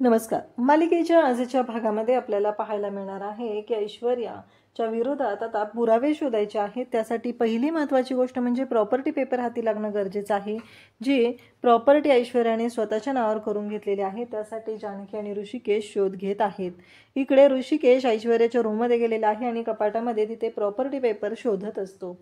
नमस्कार. मालिकेच्या आजच्या भागामध्ये आपल्याला पाहायला मिळणार आहे की ऐश्वर्याच्या विरोधात आता पुरावे शोधायचे आहेत. त्यासाठी पहिली महत्त्वाची गोष्ट म्हणजे प्रॉपर्टी पेपर हाती लागणं गरजेचं आहे. जी प्रॉपर्टी ऐश्वर्याने स्वतःच्या नावावर करून घेतलेली आहे. त्यासाठी जानकी आणि ऋषिकेश शोध घेत आहेत. इकडे ऋषिकेश ऐश्वर्याच्या रूममध्ये गेलेला आहे आणि कपाटामध्ये तिथे प्रॉपर्टी पेपर शोधत असतो.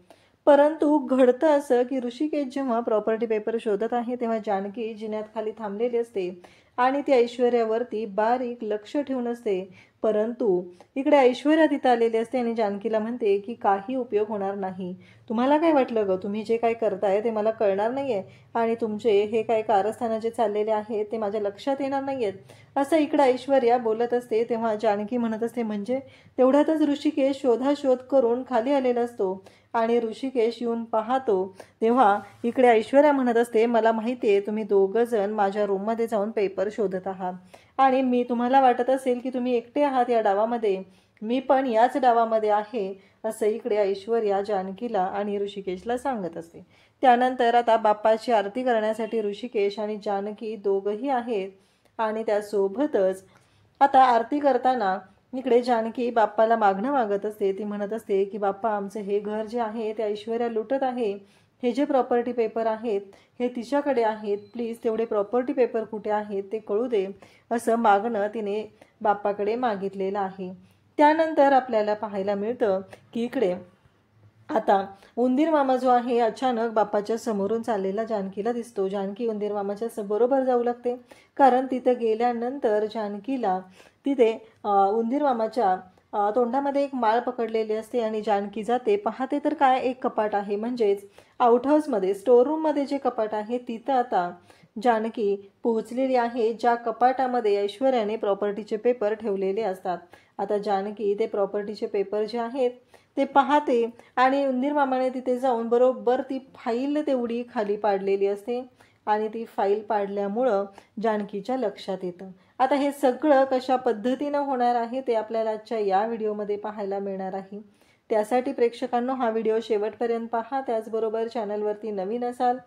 परंतु घडतं असं की ऋषिकेश जेव्हा प्रॉपर्टी पेपर शोधत आहे तेव्हा जानकी जिन्यात खाली थांबलेली असते आणि ती ऐश्वर्यावरती बारीक लक्ष ठेवून असते. परंतु इकडे ऐश्वर्या तिथं आलेली असते आणि जानकीला म्हणते की काही उपयोग होणार नाही. तुम्हाला काय वाटलं ग? तुम्ही जे काय करताय ते मला कळणार नाहीये आणि तुमचे हे काय कारस्थानं जे चाललेले आहेत ते माझ्या लक्षात येणार नाहीयेत, असं इकडे ऐश्वर्या बोलत असते. तेव्हा जानकी म्हणत असते म्हणजे तेवढ्यातच ऋषिकेश शोधाशोध करून खाली आलेला असतो आणि ऋषिकेश येऊन पाहतो. तेव्हा इकडे ऐश्वर्या म्हणत असते मला माहिती आहे तुम्ही दोघं जण माझ्या रूममध्ये जाऊन पेपर शोधत आहात आणि मी तुम्हाला वाटत असेल की तुम्ही एकटे आहात या डावामध्ये, मी पण याच डावामध्ये आहे, असं इकडे ऐश्वर्या जानकीला आणि ऋषिकेशला सांगत असते. त्यानंतर आता बाप्पाची आरती करण्यासाठी ऋषिकेश आणि जानकी दोघंही आहेत आणि त्यासोबतच आता आरती करताना इकडे जानकी बाप्पाला मागणं मागत असते. ती म्हणत असते की बाप्पा आमचं हे घर जे आहे ते ऐश्वर्या लुटत आहे, हे जे प्रॉपर्टी पेपर आहेत हे तिच्याकडे आहेत, प्लीज तेवढे प्रॉपर्टी पेपर कुठे आहेत ते कळू दे, असं मागणं तिने बाप्पाकडे मागितलेलं आहे. त्यानंतर आपल्याला पाहायला मिळतं की इकडे आता उंदीर मामा जो आहे अचानक बाप्पाच्या समोरून चाललेला जानकीला दिसतो. जानकी उंदीर मामाच्या बरोबर जाऊ लागते कारण तिथं गेल्यानंतर जानकीला तिथे उंदीर मामाच्या तोंडामध्ये एक माळ पकडलेली असते आणि जानकी जाते पाहते तर काय एक कपाट आहे, म्हणजेच आउट हाऊसमध्ये स्टोर रूममध्ये जे कपाट आहे तिथं आता जानकी पोहोचलेली आहे, ज्या कपाटामध्ये ऐश्वर्याने प्रॉपर्टीचे पेपर ठेवलेले असतात. आता जानकी ते प्रॉपर्टीचे पेपर जे आहेत ते पाहते आणि उंदीर मामाने तिथे जाऊन बरोबर ती फाईल तेवढी खाली पाडलेली असते आणि ती फाईल पाडल्यामुळं जानकीच्या लक्षात येतं. आता हे सगळं कशा पद्धतीनं होणार आहे ते आपल्याला आजच्या या व्हिडिओमध्ये पाहायला मिळणार आहे. त्यासाठी प्रेक्षकांनो हा व्हिडिओ शेवटपर्यंत पहा. त्याचबरोबर चॅनलवरती नवीन असाल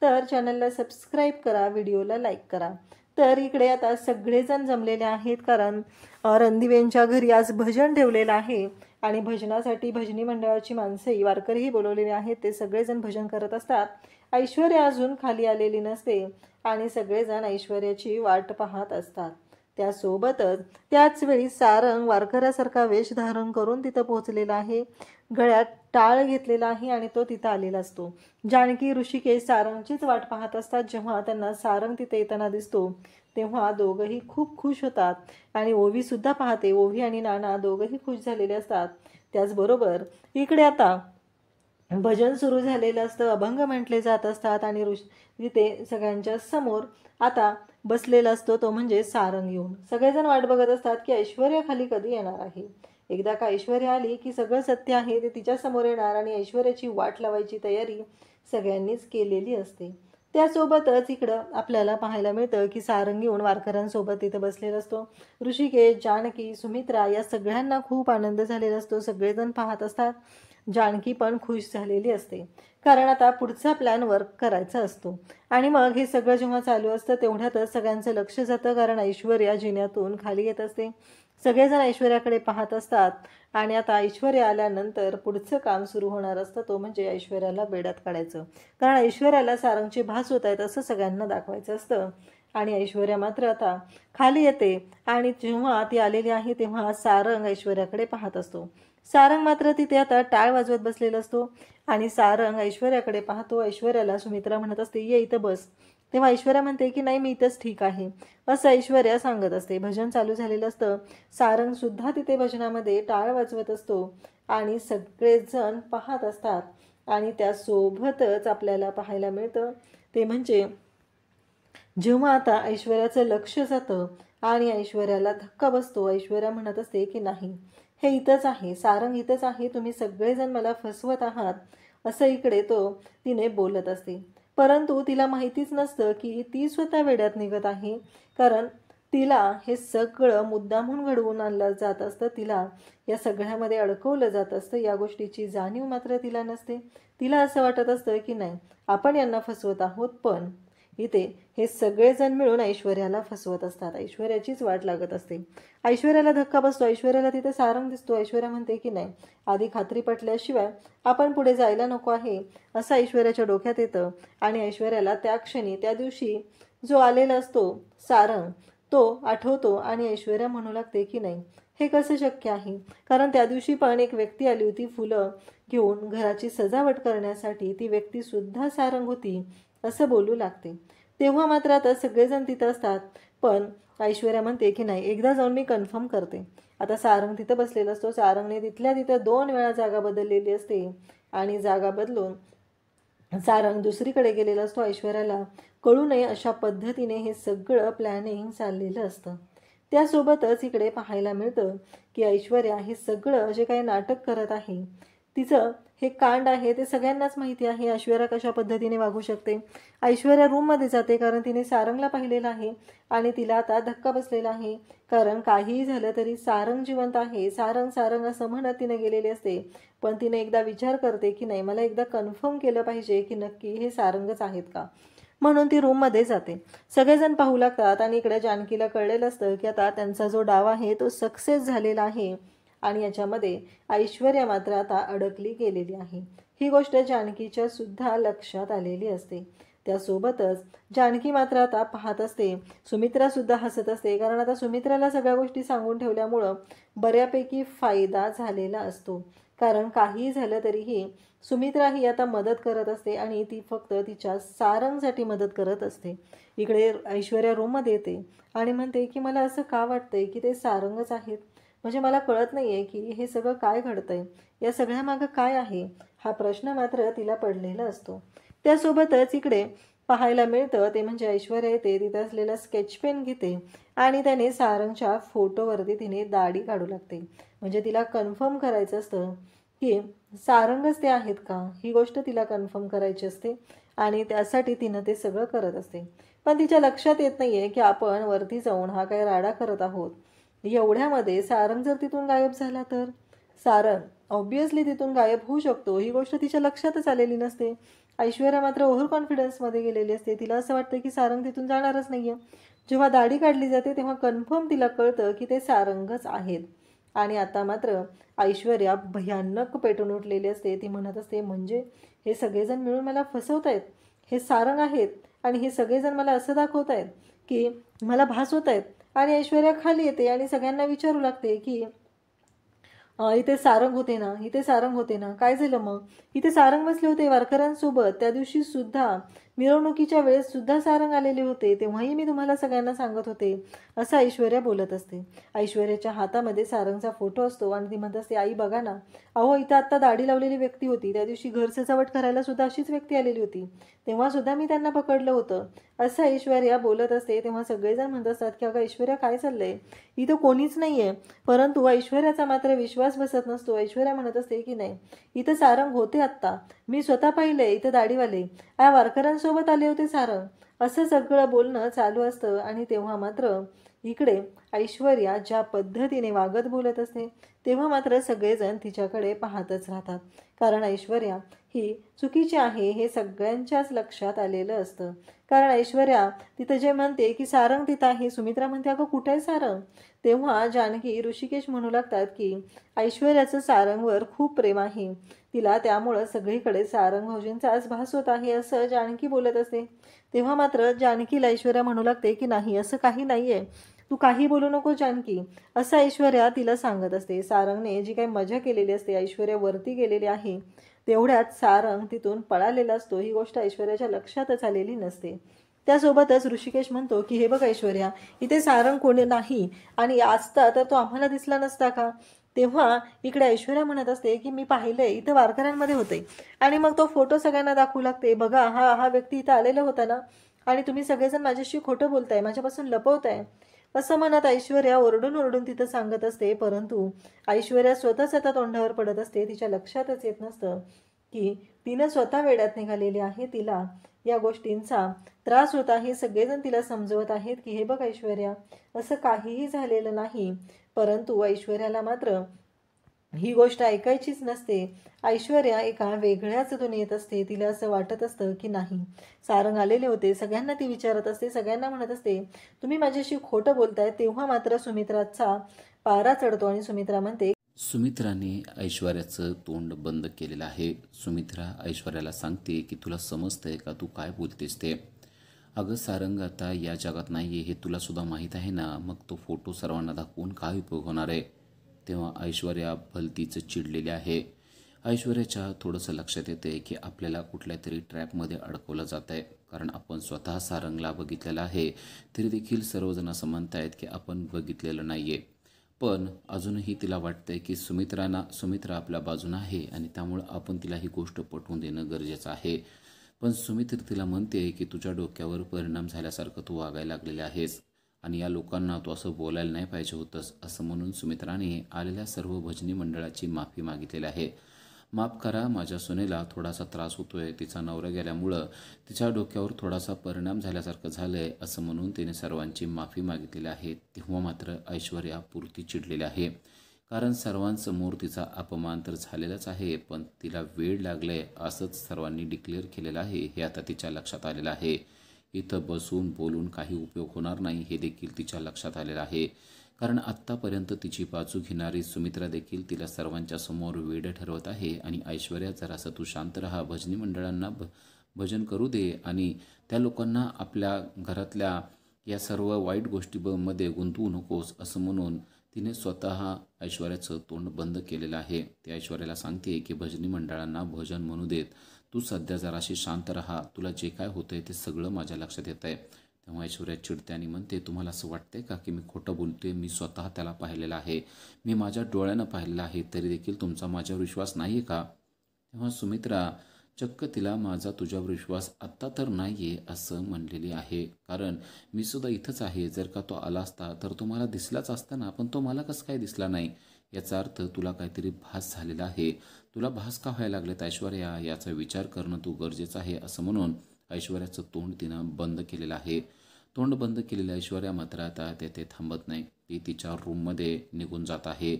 तर चॅनलला सबस्क्राईब करा, व्हिडिओला लाईक करा. तर इकडे आता सगळेजण जमलेले आहेत कारण रणदिवेंच्या घरी आज भजन ठेवलेलं आहे आणि भजनासाठी भजनी मंडळाची माणसंही वारकरीही बोलवलेले आहेत. ते सगळेजण भजन करत असतात. ऐश्वर्या अजून खाली आलेली नसते आणि सगळेजण ऐश्वर्याची वाट पाहत असतात. त्यासोबतच त्याच वेळी सारंग वारकऱ्यासारखा वेश धारण करून तिथं पोहोचलेला आहे. गळ्यात टाळ घेतलेला आहे आणि तो तिथं आलेला असतो. जानकी ऋषिकेश सारंगचीच वाट पाहत असतात. जेव्हा त्यांना सारंग तिथे येताना दिसतो तेव्हा दोघंही खूप खुश होतात आणि ओवी सुद्धा पाहते. ओवी आणि नाना दोघंही खुश झालेले असतात. त्याचबरोबर इकडे आता भजन सुरू झालेलं असतं, अभंग म्हटले जात असतात आणि तिथे सगळ्यांच्या समोर आता बसलेला असतो तो म्हणजे सारंग येऊन. सगळेजण वाट बघत असतात की ऐश्वर्या खाली कधी येणार आहे. एकदा का ऐश्वर्या आली की सगळं सत्य आहे ते तिच्या समोर येणार आणि ऐश्वर्याची वाट लावायची तयारी सगळ्यांनीच केलेली असते. त्यासोबतच इकडं आपल्याला पाहायला मिळतं की सारंग येऊन वारकऱ्यांसोबत तिथं बसलेला असतो. ऋषिकेश, जानकी, सुमित्रा या सगळ्यांना खूप आनंद झालेला असतो. सगळेजण पाहत असतात. जानकी पण खुश झालेली असते कारण आता पुढचा प्लॅन वर्क करायचा असतो. आणि मग हे सगळं जेव्हा चालू असतं तेवढ्यातच सगळ्यांचं लक्ष जातं कारण ऐश्वर्या जिन्यातून खाली येत असते. सगळेजण ऐश्वर्याकडे पाहत असतात आणि आता ऐश्वर्या आल्यानंतर पुढचं काम सुरू होणार असतं, तो म्हणजे ऐश्वर्याला बेड्यात काढायचं. कारण ऐश्वर्याला सारंगचे भास होत आहेत असं सगळ्यांना दाखवायचं असतं आणि ऐश्वर्या मात्र आता खाली येते आणि जेव्हा ती आलेली आहे तेव्हा सारंग ऐश्वर्याकडे पाहत असतो. सारंग मात्र तिथे आता टाळ वाजवत बसलेला असतो आणि सारंग ऐश्वर्याकडे पाहतो. ऐश्वर्याला सुमित्रा म्हणत असते ये इथं बस. तेव्हा ऐश्वर्या म्हणते की नाही मी इथंच ठीक आहे, असं ऐश्वर्या सांगत असते. भजन चालू झालेलं असतं. सारंग सुद्धा तिथे भजनामध्ये टाळ वाजवत असतो आणि सगळेजण पाहत असतात आणि त्यासोबतच आपल्याला पाहायला मिळतं ते म्हणजे जेव्हा आता ऐश्वर्याचं लक्ष जातं आणि ऐश्वर्याला धक्का बसतो. ऐश्वर्या म्हणत असते की नाही हे इथंच आहे, सारंग इथंच आहे, तुम्ही सगळेजण मला फसवत आहात, असं इकडे तिने बोलत असते. परंतु तिला माहितीच नसतं की ती स्वतः वेड्यात निघत आहे कारण तिला हे सगळं मुद्दामहून घडवून आणलं जात असतं. तिला या सगळ्यामध्ये अडकवलं जात असतं. या गोष्टीची जाणीव मात्र तिला नसते. तिला असं वाटत असतं की नाही आपण यांना फसवत आहोत पण इथे हे सगळेजण मिळून ऐश्वर्याला फसवत असतात. ऐश्वर्याचीच वाट लागत असते. ऐश्वर्याला धक्का बसतो. ऐश्वर्याला तिथे सारंग दिसतो. ऐश्वर्या म्हणते की नाही, आधी खात्री पटल्याशिवाय आपण पुढे जायला नको आहे, असं ऐश्वर्याच्या डोक्यात येतं. आणि ऐश्वर्याला त्या क्षणी, त्या दिवशी जो आलेला असतो सारंग, तो आठवतो. आणि ऐश्वर्या म्हणू लागते की नाही, हे कसं शक्य आहे, कारण त्या दिवशी पण एक व्यक्ती आली होती फुलं घेऊन घराची सजावट करण्यासाठी, ती व्यक्ती सुद्धा सारंग होती, असं बोलू लागते. तेव्हा मात्र आता सगळेजण तिथं असतात. पण ऐश्वर्या म्हणते की नाही, एकदा जाऊन मी कन्फर्म करते. आता सारंग तिथं बसलेला असतो. सारंगने तिथल्या तिथं 2 वेळा जागा बदललेली असते आणि जागा बदलून सारंग दुसरीकडे गेलेला असतो. ऐश्वर्याला कळू नये अशा पद्धतीने हे सगळं प्लॅनिंग चाललेलं असतं. त्यासोबतच इकडे पाहायला मिळतं की ऐश्वर्या हे सगळं जे काही नाटक करत आहे, तिचं हे कांड आहे ते सगळ्यांनाच माहिती आहे. ऐश्वर्या कशा पद्धतीने वागू शकते. ऐश्वर्या रूममध्ये जाते कारण तिने सारंगला पाहिलेलं आहे आणि तिला आता धक्का बसलेला आहे. कारण काहीही झालं तरी सारंग जिवंत आहे. सारंग सारंग असं म्हणत तिने गेलेली असते. पण तिने एकदा विचार करते की नाही, मला एकदा कन्फर्म केलं पाहिजे की नक्की हे सारंगच आहेत का. म्हणून ती रूममध्ये जाते. सगळेजण पाहू लागतात आणि इकडे जानकीला कळलेलं असतं की आता त्यांचा जो डाव आहे तो सक्सेस झालेला आहे आणि याच्यामध्ये ऐश्वर्या मात्र आता अडकली गेलेली आहे. ही गोष्ट जानकीच्या सुद्धा लक्षात आलेली असते. त्यासोबतच जानकी मात्र आता पाहत असते. सुमित्रा सुद्धा हसत असते कारण आता सुमित्राला सगळ्या गोष्टी सांगून ठेवल्यामुळं बऱ्यापैकी फायदा झालेला असतो. कारण काही झालं तरीही सुमित्रा ही आता मदत करत असते आणि ती फक्त तिच्या सारंगसाठी मदत करत असते. इकडे ऐश्वर्या रूममध्ये येते आणि म्हणते की मला असं का वाटतंय की ते सारंगच आहेत. म्हणजे मला कळत नाहीये की हे सगळं काय घडतंय, या सगळ्यामागं काय आहे, हा प्रश्न मात्र तिला पडलेला असतो. त्यासोबतच इकडे पाहायला मिळतं ते म्हणजे ऐश्वर्या येते, तिथे असलेला स्केच पेन घेते आणि त्याने सारंगच्या फोटोवरती तिने दाढी काढू लागते. म्हणजे तिला कन्फर्म करायचं असतं की सारंगच ते आहेत का, ही गोष्ट तिला कन्फर्म करायची असते आणि त्यासाठी तिनं ते सगळं करत असते. पण तिच्या लक्षात येत नाहीये की आपण वरती जाऊन हा काय राडा करत आहोत. एवढ्यामध्ये सारंग जर तिथून गायब झाला तर सारंग ऑब्विसली तिथून गायब होऊ शकतो, ही गोष्ट तिच्या लक्षातच आलेली नसते. ऐश्वर्या मात्र ओव्हर कॉन्फिडन्समध्ये गेलेली असते. तिला असं वाटतं की सारंग तिथून जाणारच नाहीये. जेव्हा दाढी काढली जाते तेव्हा कन्फर्म तिला कळतं की ते सारंगच आहेत. आणि आता मात्र ऐश्वर्या भयानक पेटून उठलेली असते. ती म्हणत असते, म्हणजे हे सगळेजण मिळून मला फसवतायत, हे सारंग आहेत आणि हे सगळेजण मला असं दाखवतायत की मला भास होत आहेत. आणि ऐश्वर्या खाली येते आणि सगळ्यांना विचारू लागते की इथे सारंग होते ना, इथे सारंग होते ना, काय झालं मग, इथे सारंग बसले होते वारकऱ्यांसोबत, त्या दिवशी सुद्धा मिरवणुकीच्या वेळेस सुद्धा सारंग आलेले होते, तेव्हाही मी तुम्हाला सगळ्यांना सांगत होते, असं ऐश्वर्या बोलत असते. ऐश्वर्याच्या हातामध्ये सारंगचा फोटो असतो आणि ती म्हणत असते, आई बघा ना, अहो इथं आत्ता दाढी लावलेली व्यक्ती होती, त्या दिवशी घर सजावट करायला सुद्धा अशीच व्यक्ती आलेली होती, तेव्हा सुद्धा मी त्यांना पकडलं होतं, असं ऐश्वर्या बोलत असते. तेव्हा सगळेजण म्हणत असतात की अगं ऐश्वर्या काय चाललंय, इथं कोणीच नाहीये. परंतु ऐश्वर्याचा मात्र विश्वास बसत नसतो. ऐश्वर्या म्हणत असते की नाही, इथं सारंग होते, आत्ता मी स्वतः पाहिले, इथं दाढीवाले या वारकऱ्यांसोबत आले होते सारंग, असं सगळं बोलणं चालू असतं. आणि तेव्हा मात्र इकडे ऐश्वर्या ज्या पद्धतीने वागत बोलत असते तेव्हा मात्र सगळेजण तिच्याकडे पाहतच राहतात. कारण ऐश्वर्या ही चुकीची आहे हे सगळ्यांच्याच लक्षात आलेलं असतं. कारण ऐश्वर्या तिथं जे म्हणते की सारंग तिथं आहे, सुमित्रा म्हणते अगं कुठे आहे सारंग, तेव्हा जानकी ऋषिकेश म्हणू लागतात की ऐश्वर्याचं सारंगवर खूप प्रेम आहे, तिला त्यामुळं सगळीकडे सारंग भाऊजींचाच भास होत आहे, असं जानकी बोलत असते. तेव्हा मात्र जानकीला ऐश्वर्या म्हणू लागते की नाही, असं काही नाहीये, तू काही बोलू नको जानकी, असं ऐश्वर्या तिला सांगत असते. सारंगने जी काही मजा केलेली असते, ऐश्वर्या वरती गेलेली आहे, तेवढ्यात सारंग तिथून पळालेला असतो, ही गोष्ट ऐश्वर्याच्या लक्षातच आलेली नसते. त्यासोबतच ऋषिकेश म्हणतो की हे बघ ऐश्वर्या, इथे सारंग कोणी नाही आणि असता तर तो आम्हाला दिसला नसता का. तेव्हा इकडे ऐश्वर्या म्हणत असते की मी पाहिलंय, इथं वारकऱ्यांमध्ये होते आणि मग तो फोटो सगळ्यांना दाखवू लागते, बघा हा व्यक्ती इथं आलेला होता ना, आणि तुम्ही सगळेजण माझ्याशी खोटं बोलताय, माझ्यापासून लपवताय, असं म्हणत ऐश्वर्या ओरडून ओरडून तिथं सांगत असते. परंतु ऐश्वर्या स्वतःच आता तोंडावर पडत असते. तिच्या लक्षातच येत नसतं की तिनं स्वतः वेड्यात निघालेली आहे, तिला या गोष्टींचा त्रास होत आहे. सगळेजण तिला समजवत आहेत की हे बघ ऐश्वर्या, असं काहीही झालेलं नाही. परंतु ऐश्वर्याला मात्र ही गोष्ट ऐकायचीच नसते. ऐश्वर्या एका वेगळ्याच दुनियेत असते. तिला असं वाटत असतं की नाही, सारंग आलेले होते. सगळ्यांना ती विचारत असते, सगळ्यांना म्हणत असते, तुम्ही माझ्याशी खोटं बोलताय. तेव्हा मात्र सुमित्राचा पारा चढतो आणि सुमित्रा म्हणते, सुमित्राने ऐश्वर्याचं तोंड बंद केलेलं आहे. सुमित्रा ऐश्वर्याला सांगते की तुला समजतंय का तू काय बोलतेस ते. अगं सारंग आता या जगात नाही आहे हे तुला सुद्धा माहीत आहे ना, मग तो फोटो सर्वांना दाखवून काय उपयोग होणार आहे. तेव्हा ऐश्वर्या भलतीच चिडलेली आहे. ऐश्वर्याच्या थोडंसं लक्षात येते की आपल्याला कुठल्या तरी ट्रॅपमध्ये अडकवलं जात आहे. कारण आपण स्वतः सारंगला बघितलेलं आहे, तरी देखील सर्वजण असं म्हणतायत की आपण बघितलेलं नाही आहे. पण अजूनही तिला वाटतंय की सुमित्रा आपल्या बाजूनं आहे आणि त्यामुळं आपण तिला ही गोष्ट पटवून देणं गरजेचं आहे. पण सुमित्रा तिला म्हणते की तुझ्या डोक्यावर परिणाम झाल्यासारखं तू वागायला लागलेले आहेस आणि या लोकांना तू असं बोलायला नाही पाहिजे होतंस, असं म्हणून सुमित्राने आलेल्या सर्व भजनी मंडळाची माफी मागितलेली आहे. माफ करा, माझ्या सुनेला थोडासा त्रास होतोय, तिचा नवरा गेल्यामुळं तिच्या डोक्यावर थोडासा परिणाम झाल्यासारखं झालंय, असं म्हणून तिने सर्वांची माफी मागितलेली आहे. तेव्हा मात्र ऐश्वर्या पुरती चिडलेली आहे. कारण सर्वांसमोर तिचा अपमान तर झालेलाच आहे, पण तिला वेळ लागलाय असंच सर्वांनी डिक्लेअर केलेलं आहे हे आता तिच्या लक्षात आलेलं आहे. इथं बसून बोलून काही उपयोग होणार नाही हे देखील तिच्या लक्षात आलेलं आहे. कारण आत्तापर्यंत तिची बाजू घेणारी सुमित्रा देखील तिला सर्वांच्या समोर वेडं ठरवत आहे. आणि ऐश्वर्या जरासं तू शांत राहा, भजनी मंडळांना भजन करू दे आणि त्या लोकांना आपल्या घरातल्या या सर्व वाईट गोष्टींमध्ये गुंतवू नकोस, असं म्हणून तिने स्वतः ऐश्वर्याचं तोंड बंद केलेलं आहे. ती ऐश्वर्याला सांगते की भजनी मंडळांना भजन म्हणू देत, तू सध्या जराशी शांत राहा, तुला जे काय होतंय ते सगळं माझ्या लक्षात येत आहे. तेव्हा ऐश्वर्या चिडते आणि म्हणते, तुम्हाला असं वाटतंय का की मी खोटं बोलतोय? मी स्वतः त्याला पाहिलेलं आहे, मी माझ्या डोळ्यानं पाहिलेलं आहे, तरी देखील तुमचा माझ्यावर विश्वास नाही आहे का? तेव्हा सुमित्रा चक्क तिला माझा तुझ्यावर विश्वास आत्ता तर नाही आहे असं म्हणलेली आहे. कारण मी सुद्धा इथंच आहे, जर का तो आला असता तर तो मला दिसलाच असता ना, पण तो मला कसं काय दिसला नाही? याचा अर्थ तुला काहीतरी भास झालेला आहे. तुला भास का व्हायला लागलेत ऐश्वर्या, याचा विचार करणं तू गरजेचं आहे, असं म्हणून ऐश्वर्याचं तोंड तिनं बंद केलेलं आहे. तोंड बंद केलेल्या ऐश्वर्या मात्र आता तेथे थांबत नाही. ती तिच्या रूममध्ये निघून जात आहे.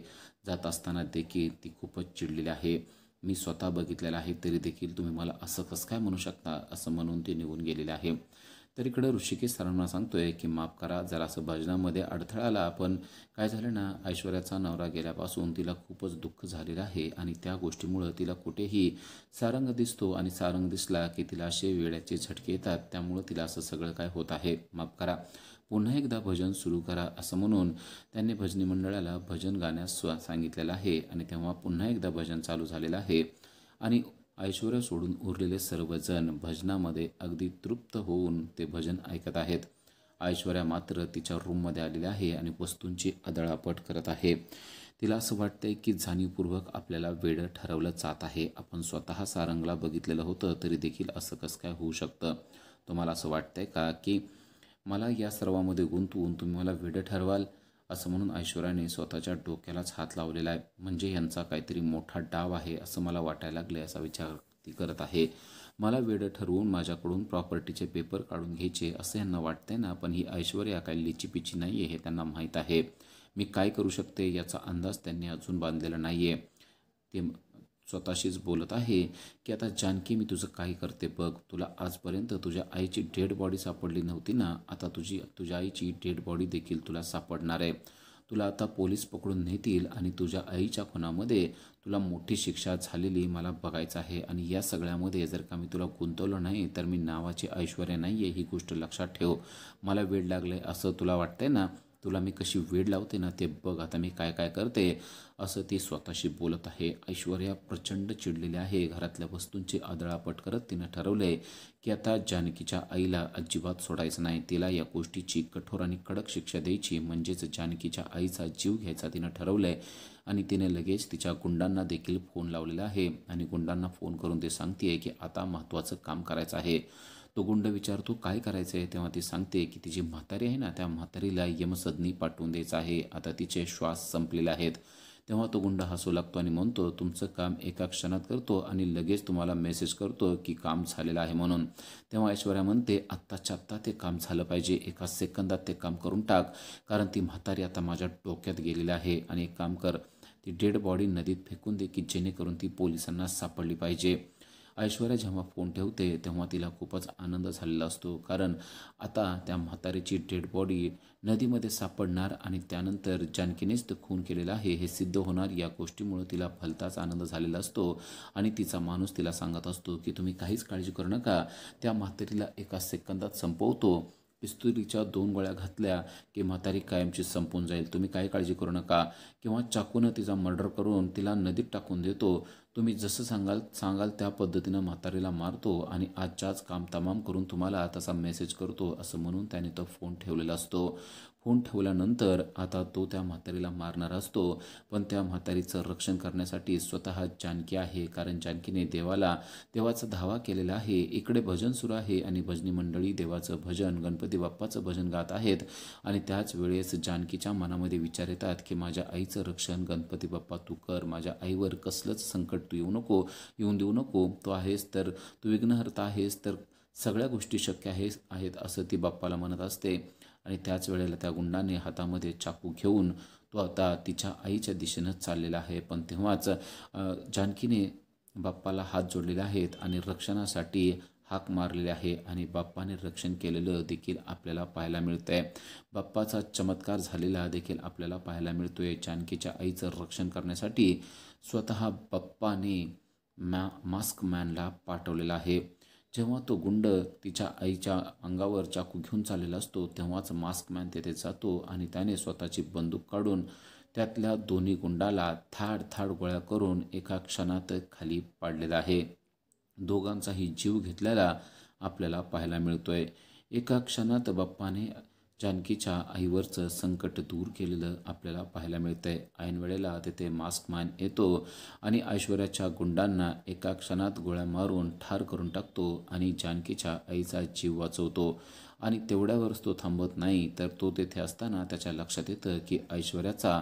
जात असताना देखील ती खूपच चिडलेली आहे. मी स्वतः बघितलेलं आहे, तरी देखील तुम्ही मला असं कसं काय म्हणू शकता, असं म्हणून ती निघून गेलेली आहे. तर इकडं ऋषिकेश सरांना सांगतोय की माफ करा, जरासं भजनामध्ये अडथळा आला, पण काय झालं ना, ऐश्वर्याचा नवरा गेल्यापासून तिला खूपच दुःख झालेलं आहे आणि त्या गोष्टीमुळं तिला कुठेही सारंग दिसतो आणि सारंग दिसला की तिला असे वेड्याचे झटके येतात, त्यामुळं तिला असं सगळं काय होत आहे. माफ करा, पुन्हा एकदा भजन सुरू करा, असं म्हणून त्यांनी भजनी मंडळाला भजन गाण्यास सांगितलेलं आहे. आणि तेव्हा पुन्हा एकदा भजन चालू झालेलं आहे आणि ऐश्वर्या सोडून उरलेले सर्वजण भजनामध्ये अगदी तृप्त होऊन ते भजन ऐकत आहेत. ऐश्वर्या मात्र तिच्या रूममध्ये आलेली आहे आणि वस्तूंची अदळापट करत आहे. तिला असं वाटतंय की जाणीवपूर्वक आपल्याला वेडं ठरवलं जात आहे. आपण स्वतः सारंगला बघितलेलं होतं, तरी देखील असं कसं काय होऊ शकतं? तुम्हाला असं वाटतंय का की मला या सर्वामध्ये गुंतवून तुम्ही मला वेडं ठरवाल, असं म्हणून ऐश्वर्याने स्वतःच्या डोक्यालाच हात लावलेला आहे. म्हणजे यांचा काहीतरी मोठा डाव आहे असं मला वाटायला लागले, असा विचार ती करत आहे. मला वेडं ठरवून माझ्याकडून प्रॉपर्टीचे पेपर काढून घ्यायचे असं यांना वाटतंय ना, पण ही ऐश्वर्या काही लिचीपिची नाही आहे हे त्यांना माहीत आहे. मी काय करू शकते याचा अंदाज त्यांनी अजून बांधलेला नाही आहे. ते स्वतःशीच बोलत आहे की आता जानकी, मी तुझं काय करते बघ. तुला आजपर्यंत तुझ्या आईची डेड बॉडी सापडली नव्हती ना, आता तुझ्या आईची डेड बॉडी देखील तुला सापडणार आहे. तुला आता पोलीस पकडून नेतील आणि तुझ्या आईच्या खुनामध्ये तुला मोठी शिक्षा झालेली मला बघायचं आहे. आणि या सगळ्यामध्ये जर का मी तुला गुंतवलं नाही तर मी नावाची ऐश्वर्या नाही आहे, ही गोष्ट लक्षात ठेव. मला वेळ लागले असं तुला वाटतंय ना, तुला मी कशी वेळ लावते ना ते बघ आता मी काय काय करते, असं ती स्वतःशी बोलत आहे. ऐश्वर्या प्रचंड चिडलेली आहे. घरातल्या वस्तूंची आदळापट करत तिनं ठरवलंय की आता जानकीच्या आईला अजिबात सोडायचं नाही. तिला या गोष्टीची कठोर आणि कडक शिक्षा द्यायची, म्हणजेच जानकीच्या आईचा जीव घ्यायचा तिनं ठरवलंय. आणि तिने लगेच तिच्या गुंडांना देखील फोन लावलेला आहे आणि गुंडांना फोन करून ते सांगते की आता महत्त्वाचं काम करायचं आहे. तो गुंड विचारतो काय करायचं आहे, तेव्हा ती सांगते की तिची म्हातारी आहे ना, त्या म्हातारीला यमसदनी पाठवून द्यायचं आहे. आता तिचे श्वास संपलेले आहेत. तेव्हा तो गुंड हसू लागतो आणि म्हणतो, तुमचं काम एका क्षणात करतो आणि लगेच तुम्हाला मेसेज करतो की काम झालेलं आहे म्हणून. तेव्हा ऐश्वर्या म्हणते, आत्ताच्या आत्ता ते काम झालं पाहिजे, एका सेकंदात ते काम करून टाक, कारण ती म्हातारी आता माझ्या डोक्यात गेलेली आहे. आणि एक काम कर, ती डेड बॉडी नदीत फेकून दे की जेणेकरून ती पोलिसांना सापडली पाहिजे. ऐश्वर्या जेव्हा फोन ठेवते तेव्हा तिला खूपच आनंद झालेला असतो, कारण आता त्या म्हातारीची डेड बॉडी नदीमध्ये सापडणार आणि त्यानंतर जानकीनेच तो खून केलेला आहे हे सिद्ध होणार. या गोष्टीमुळे तिला भलताच आनंद झालेला असतो आणि तिचा माणूस तिला सांगत असतो की तुम्ही काहीच काळजी करू नका, त्या म्हातारीला एका सेकंदात संपवतो. पिस्तुलीच्या 2 गोळ्या घातल्या की म्हातारी कायमची संपून जाईल, तुम्ही काही काळजी करू नका. किंवा चाकूनं तिचा मर्डर करून तिला नदीत टाकून देतो. तुम्ही जसं सांगाल त्या पद्धतीनं म्हातारीला मारतो आणि आजच्याच काम तमाम करून तुम्हाला तसा मेसेज करतो, असं म्हणून त्याने तो फोन ठेवलेला असतो. फोन ठेवल्यानंतर आता तो त्या म्हातारीला मारणार असतो, पण त्या म्हातारीचं रक्षण करण्यासाठी स्वतः जानकी आहे, कारण जानकीने देवाचा धावा केलेला आहे. इकडे भजन सुरू आहे आणि भजनी मंडळी देवाचं भजन, गणपती बाप्पाचं भजन गात आहेत आणि त्याच वेळेस जानकीच्या मनामध्ये विचार येतात की माझ्या आईचं रक्षण गणपती बाप्पा तू कर, माझ्या आईवर कसलंच संकट तू येऊन देऊ नको. तू आहेस तर, तू विघ्नहर्ता आहेस तर सगळ्या गोष्टी शक्य आहेत असं ती बाप्पाला म्हणत असते. आणि त्याच वेळेला त्या गुंडाने हातामध्ये चाकू घेऊन तो आता तिच्या आईच्या दिशेनं चाललेला आहे. पण तेव्हाच जानकीने बाप्पाला हात जोडलेले आहेत आणि रक्षणासाठी हाक मारलेली आहे आणि बाप्पाने रक्षण केलेलं देखील आपल्याला पाहायला मिळतंय. बाप्पाचा चमत्कार झालेला देखील आपल्याला पाहायला मिळतोय. जानकीच्या आईचं रक्षण करण्यासाठी स्वतः बाप्पाने मास्क मॅनला पाठवलेला आहे. जेव्हा तो गुंड तिच्या आईच्या अंगावर चाकू घेऊन चाललेला असतो तेव्हाच मास्कमॅन तेथे जातो आणि त्याने स्वतःची बंदूक काढून त्यातल्या दोन्ही गुंडाला थाड गोळ्या करून एका क्षणात खाली पाडलेला आहे. दोघांचाही जीव घेतलेला आपल्याला पाहायला मिळतोय. एका क्षणात बाप्पाने जानकीच्या आईवरचं संकट दूर केलेलं आपल्याला पाहायला मिळतंय. ऐन वेळेला तिथे मास्कमॅन येतो आणि ऐश्वर्याच्या गुंडांना एका क्षणात गोळ्या मारून ठार करून टाकतो आणि जानकीच्या आईचा जीव वाचवतो. आणि तेवढ्यावरच तो थांबत नाही, तर तो तेथे असताना त्याच्या लक्षात येतं की ऐश्वर्याचा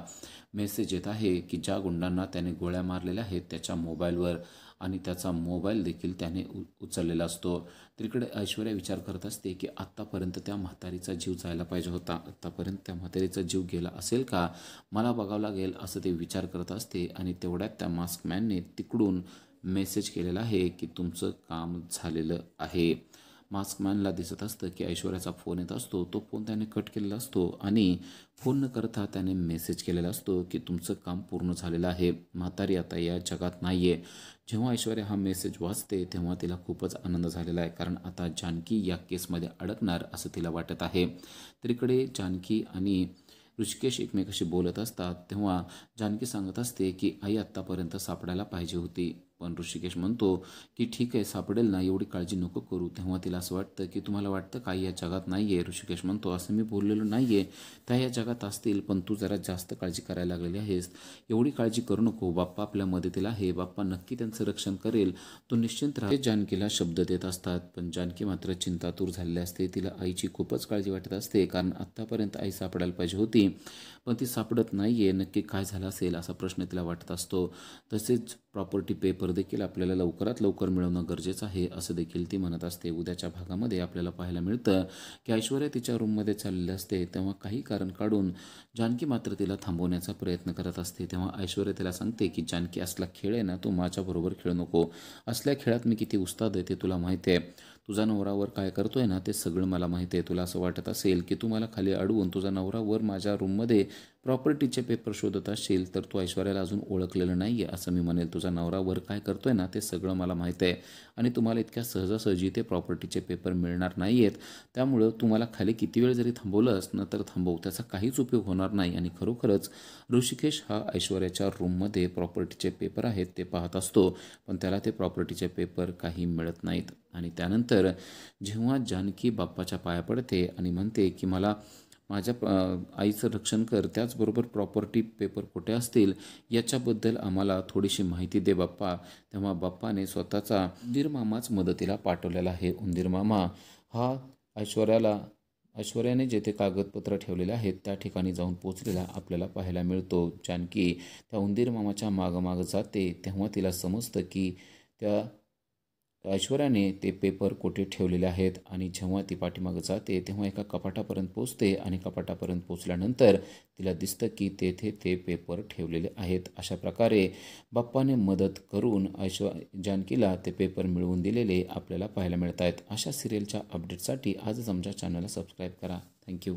मेसेज येत आहे की ज्या गुंडांना त्याने गोळ्या मारलेल्या आहेत त्याच्या मोबाईलवर, आणि त्याचा मोबाईल देखील त्याने उचललेला असतो. तिकडे ऐश्वर्या विचार करत असते की आत्तापर्यंत त्या म्हातारीचा जीव जायला पाहिजे होता, आत्तापर्यंत त्या म्हातारीचा जीव गेला असेल का, मला बघावं लागेल असं ते विचार करत असते. आणि तेवढ्यात त्या मास्कमॅनने तिकडून मेसेज केलेला आहे की तुमचं काम झालेलं आहे. मास्कमॅनला दिसत असतं की ऐश्वर्याचा फोन येत असतो. तो फोन त्याने कट केलेला असतो आणि फोन न करता त्याने मेसेज केलेला असतो की तुमचं काम पूर्ण झालेलं आहे, म्हातारी आता या जगात नाही आहे. जेव्हा ऐश्वर्या हा मेसेज वाचते तेव्हा तिला खूपच आनंद झालेला आहे, कारण आता जानकी या केसमध्ये अडकणार असं तिला वाटत आहे. तर इकडे जानकी आणि ऋषिकेश एकमेकाशी बोलत असतात तेव्हा जानकी सांगत असते की आई आत्तापर्यंत सापडायला पाहिजे होती, पण ऋषिकेश म्हणतो की ठीक आहे सापडेल ना, एवढी काळजी नको करू. तेव्हा तिला असं वाटतं की तुम्हाला वाटतं का या जगात नाही आहे. ऋषिकेश म्हणतो असं मी बोललेलो नाही आहे, त्या या जगात असतील, पण तू जरा जास्त काळजी करायला लागलेली आहेस, एवढी काळजी करू नको, बाप्पा आपल्या मदतीला आहे, बाप्पा नक्की त्यांचं रक्षण करेल, तू निश्चिंत राहा. जानकीला शब्द देत असतात, पण जानकी मात्र चिंतातूर झालेली असते. तिला आईची खूपच काळजी वाटत असते, कारण आत्तापर्यंत आई सापडायला पाहिजे होती पण ती सापडत नाही आहे. नक्की काय झालं असेल असा प्रश्न तिला वाटत असतो. तसेच प्रॉपर्टी पेपर देखील आपल्याला लवकरात लवकर मिळवणं गरजेचं आहे असं देखील ती म्हणत असते. उद्याच्या भागामध्ये आपल्याला पाहायला मिळतं की ऐश्वर्या तिच्या रूममध्ये चाललेली असते तेव्हा काही कारण काढून जानकी मात्र तिला थांबवण्याचा प्रयत्न करत असते. तेव्हा ऐश्वर्या तिला सांगते की जानकी असला खेळ आहे ना, तू माझ्याबरोबर खेळू नको, असल्या खेळात मी किती उस्ताद आहे ते तुला माहिती आहे, तुझा नवरावर काय करतोय ना ते सगळं मला माहिती आहे. तुला असं वाटत असेल की तू मला खाली अडवून तुझा नवरावर माझ्या रूममध्ये प्रॉपर्टीचे पेपर शोधत असशील तर तू ऐश्वर्याला अजून ओळखलेलं नाही आहे असं मी म्हणेल. तुझा नवरावर काय करतोय ना ते सगळं मला माहिती आहे आणि तुम्हाला इतक्या सहजासहजी ते प्रॉपर्टीचे पेपर मिळणार नाही आहेत. त्यामुळं तुम्हाला खाली किती वेळ जरी थांबवलंस ना तर थांबव, त्याचा काहीच उपयोग होणार नाही. आणि खरोखरच ऋषिकेश हा ऐश्वर्याच्या रूममध्ये प्रॉपर्टीचे पेपर आहेत ते पाहत असतो, पण त्याला ते प्रॉपर्टीचे पेपर काही मिळत नाहीत. आणि त्यानंतर जेव्हा जानकी बाप्पाच्या पाया पडते आणि म्हणते की मला माझ्या आईचं रक्षण कर, त्याचबरोबर प्रॉपर्टी पेपर कुठे असतील याच्याबद्दल आम्हाला थोडीशी माहिती दे बाप्पा, तेव्हा बाप्पाने स्वतःचा उंदीर मामाच मदतीला पाठवलेला आहे. उंदीर मामा हा ऐश्वर्याने जेथे कागदपत्र ठेवलेले आहेत त्या ठिकाणी जाऊन पोचलेला आपल्याला पाहायला मिळतो. जानकी त्या उंदीर मामाच्या मागं जाते तेव्हा तिला समजतं की त्या ऐश्वर्याने ते पेपर कुठे ठेवलेले आहेत आणि जेव्हा ती पाठीमागं जाते तेव्हा एका कपाटापर्यंत पोचते आणि कपाटापर्यंत पोचल्यानंतर तिला दिसतं की तेथे ते पेपर ठेवलेले आहेत. अशा प्रकारे बाप्पाने मदत करून जानकीला ते पेपर मिळवून दिलेले आपल्याला पाहायला मिळत आहेत. अशा सिरियलच्या अपडेटसाठी आजच आमच्या चॅनलला सबस्क्राईब करा. थँक्यू.